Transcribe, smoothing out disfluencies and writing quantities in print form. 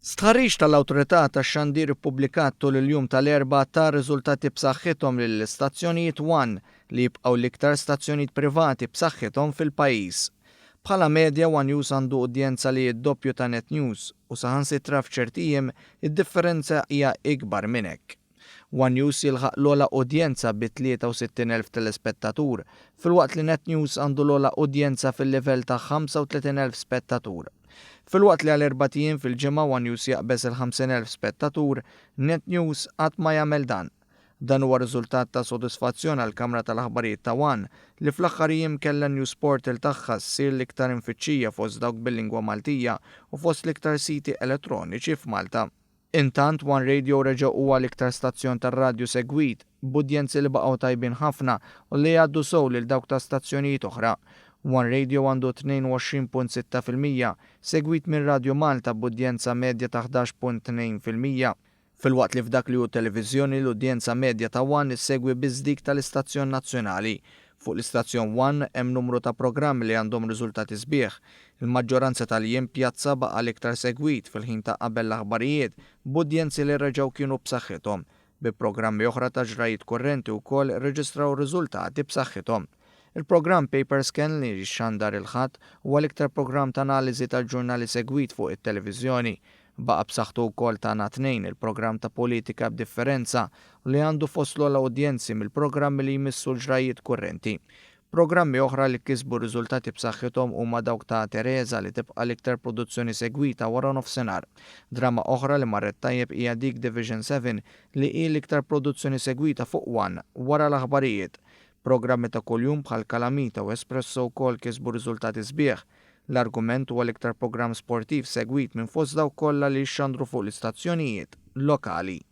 Stħarriġ tal-Awtorità tax-Xandir ippubblikat tul il-jum tal-Erbgħa ta' riżultati b'saħħithom lill-istazzjonijiet One li jibqgħu l-iktar stazzjonijiet privati b'saħħithom fil-pajjiż. Bħala medja One News għandu udjenza li d-doppju ta' Net News u saħansitra f'ċerti jiem id-differenza hija ikbar minn hekk. One News jilħaq l-ogħla udjenza bi 63,000 telespettatur, filwaqt li Net News għandu l-ogħla udjenza fil-livell ta' 35,000 spettatur. Filwaqt li għal-4 fil-ġimgħa One News jaqbeż il-50,000 spettatur, Net News qatt ma jagħmel dan. Dan huwa riżultat ta' sodisfazzjon għall-Kamra tal-Aħbarijiet ta' One li fl-aħħar jiem kellha News Portal tagħha ssir l-iktar infittxija fost dawk bil-lingwa Maltija u fost l-iktar siti elettroniċi f'Malta. Intant One Radio reġa' huwa l-iktar stazzjon tar-radju segwit b'udjenzi li baqgħu tajbin ħafna u li jgħaddu sew lil dawk ta' stazzjonijiet oħra. One Radio għandu 22.6% segwit minn Radio Malta b'udjenza medja ta' 11.2%. Filwaqt li f'dak li hu televiżjoni l-udjenza medja ta' One issegwi biss dik tal-istazzjon nazzjonali. Fuq l-istazzjon One hemm numru ta' programmi li għandhom riżultati sbieħ. Il-maġġoranza tal-jiem pjazza baqa' l-iktar segwit fil-ħin ta' qabel l-aħbarijiet b'udjenzi li reġgħu kienu b'saħħithom. Bi programmi oħra ta' ġrajiet kurrenti wkoll reġistraw riżultati b'saħħithom. Il-programm Paper Scan li xandar il-ħadd huwa l-iktar programm ta' analiżi tal-ġurnali segwit fuq it-televiżjoni. Baqa' b'saħħtu wkoll tagħna tnejn il-programm ta' politika b'differenza li għandu fost l-ogħla udjenzi mill-programmi li jmissu l-ġrajiet kurrenti. Programmi oħra li kisbu riżultati b'saħħithom huma dawk ta' Teresa li tibqa' l-iktar produzzjoni segwita wara nofsinhar. Drama oħra li marret tajjeb hija dik Division 7 li hi l-iktar produzzjoni segwita fuq One wara l-aħbarijiet. Programmi ta' kuljum bħal Kalamita u Espresso wkoll kisbu riżultati sbieħ. L-argument huwa l-iktar programm sportiv segwit minn fost dawk kollha li jxandru fuq l-istazzjonijiet lokali.